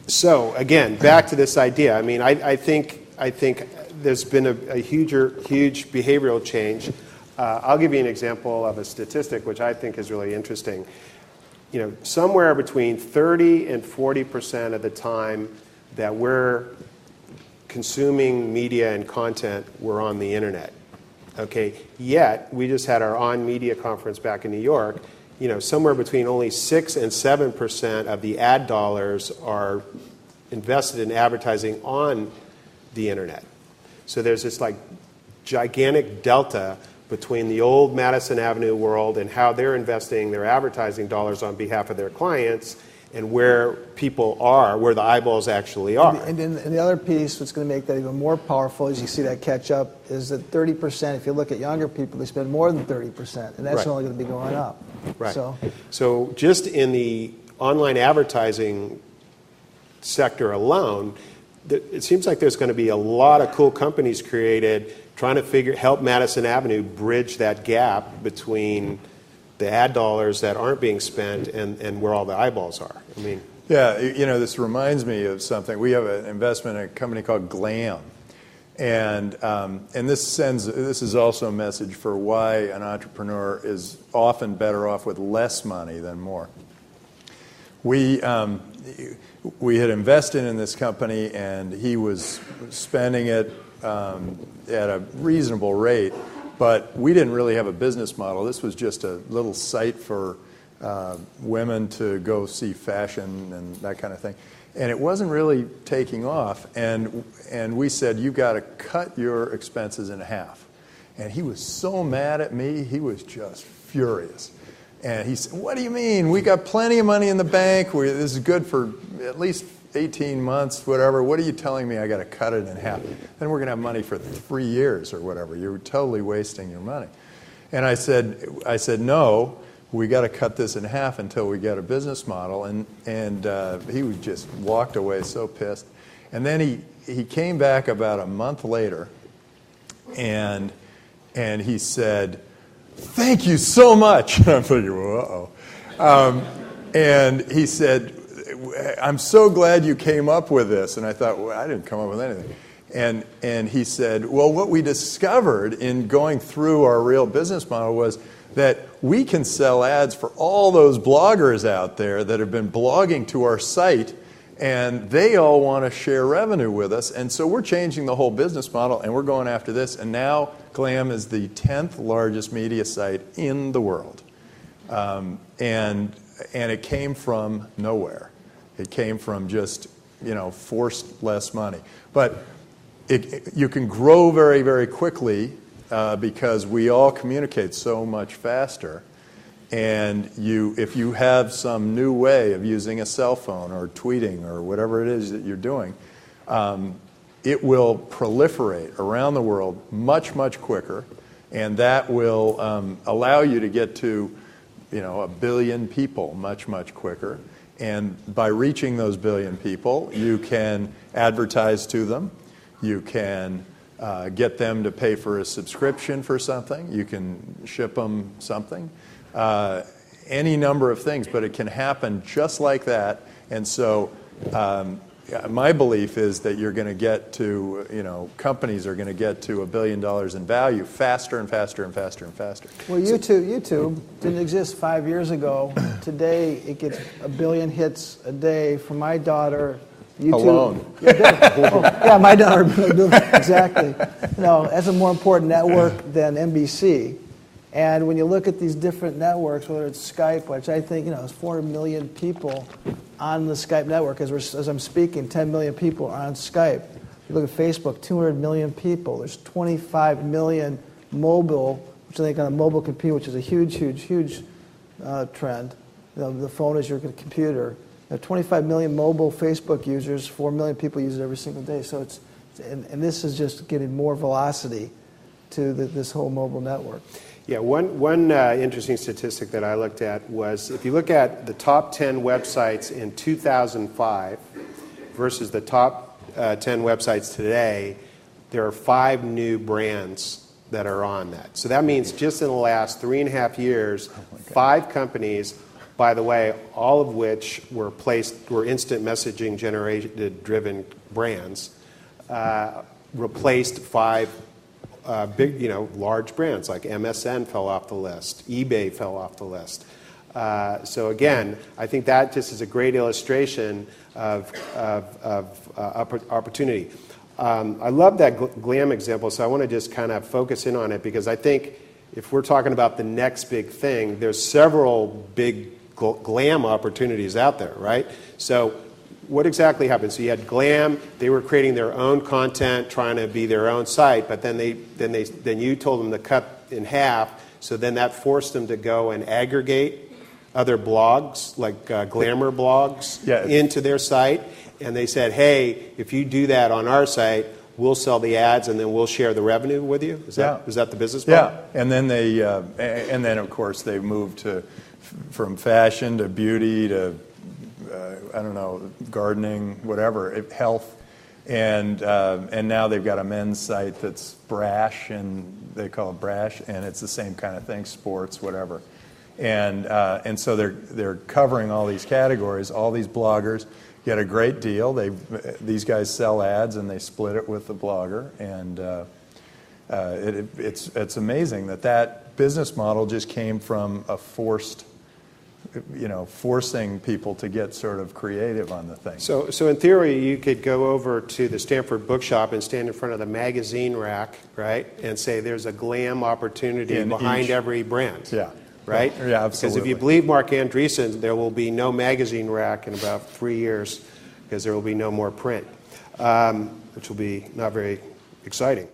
So again, back to this idea. I mean, I think there's been a huge behavioral change. I'll give you an example of a statistic which I think is really interesting. You know, somewhere between 30 and 40% of the time that we're consuming media and content, we're on the internet. Okay. Yet we just had our On Media conference back in New York. You know, somewhere between only 6 and 7% of the ad dollars are invested in advertising on the internet. So there's this like gigantic delta between the old Madison Avenue world and how they're investing their advertising dollars on behalf of their clients and where people are, where the eyeballs actually are. And the other piece that's going to make that even more powerful as you see that catch up is that 30%, if you look at younger people, they spend more than 30%, and that's Right. only going to be going up. Right. So just in the online advertising sector alone, it seems like there's going to be a lot of cool companies created trying to help Madison Avenue bridge that gap between the ad dollars that aren't being spent and where all the eyeballs are. I mean, yeah, you know, this reminds me of something. We have an investment in a company called Glam, and this is also a message for why an entrepreneur is often better off with less money than more. We had invested in this company, and he was spending it at a reasonable rate, but we didn't really have a business model. This was just a little site for women to go see fashion and that kind of thing. And it wasn't really taking off. And we said, you got to cut your expenses in half. And he was so mad at me, he was just furious. And he said, what do you mean? We got plenty of money in the bank. This is good for at least 18 months, whatever. What are you telling me I got to cut it in half? Then we're going to have money for 3 years or whatever. You're totally wasting your money. And I said, no, we got to cut this in half until we get a business model. And he just walked away so pissed. And then he came back about a month later, and he said, thank you so much. And I'm thinking, well, uh-oh. And he said, I'm so glad you came up with this. And I thought, well, I didn't come up with anything. And he said, well, what we discovered in going through our real business model was that we can sell ads for all those bloggers out there that have been blogging to our site, and they all want to share revenue with us. And so we're changing the whole business model, and we're going after this. And now Glam is the 10th largest media site in the world. And it came from nowhere. It came from just, forced less money. But you can grow very, very quickly because we all communicate so much faster. And if you have some new way of using a cell phone or tweeting or whatever it is that you're doing, it will proliferate around the world much, much quicker. And that will allow you to get to, 1 billion people much, much quicker. And by reaching those billion people, you can advertise to them. You can get them to pay for a subscription for something. You can ship them something. Any number of things, but it can happen just like that. And so my belief is that you're going to get to, companies are going to get to $1 billion in value faster and faster and faster and faster. Well, YouTube didn't exist 5 years ago. Today, it gets 1 billion hits a day from my daughter. YouTube, alone. Yeah, my daughter, exactly. That's a more important network than NBC. And when you look at these different networks, whether it's Skype, which I think, there's 400 million people on the Skype network. As I'm speaking, 10 million people are on Skype. You look at Facebook, 200 million people. There's 25 million mobile, which I think on a mobile computer, which is a huge, huge, huge trend. The phone is your computer. 25 million mobile Facebook users, 4 million people use it every single day. So and this is just getting more velocity to this whole mobile network. Yeah, one interesting statistic that I looked at was if you look at the top 10 websites in 2005 versus the top 10 websites today, there are 5 new brands that are on that. So that means just in the last 3.5 years, 5 companies by the way, all of which were instant messaging generated driven brands, replaced 5 big, large brands like MSN fell off the list, eBay fell off the list. So again, I think that just is a great illustration of opportunity. I love that glam example, so I want to just kind of focus in on it, because I think if we're talking about the next big thing, there's several big glam opportunities out there, right? So what exactly happened? So you had Glam, they were creating their own content, trying to be their own site, but then you told them to cut in half, so then that forced them to go and aggregate other blogs, like glamour blogs, into their site, and they said, hey, if you do that on our site, we'll sell the ads and then we'll share the revenue with you? Is that the business model? Yeah, and then of course they moved from fashion to beauty to I don't know, gardening, whatever, health, and now they've got a men's site that's brash, and they call it brash, and it's the same kind of thing, sports, whatever, and so they're covering all these categories. All these bloggers get a great deal. These guys sell ads and they split it with the blogger, and it's amazing that business model just came from a forcing people to get sort of creative on the thing. So in theory, you could go over to the Stanford bookshop and stand in front of the magazine rack, right, and say there's a glam opportunity behind every brand. Yeah. Right? Yeah, absolutely. Because if you believe Mark Andreessen, there will be no magazine rack in about 3 years, because there will be no more print, which will be not very exciting.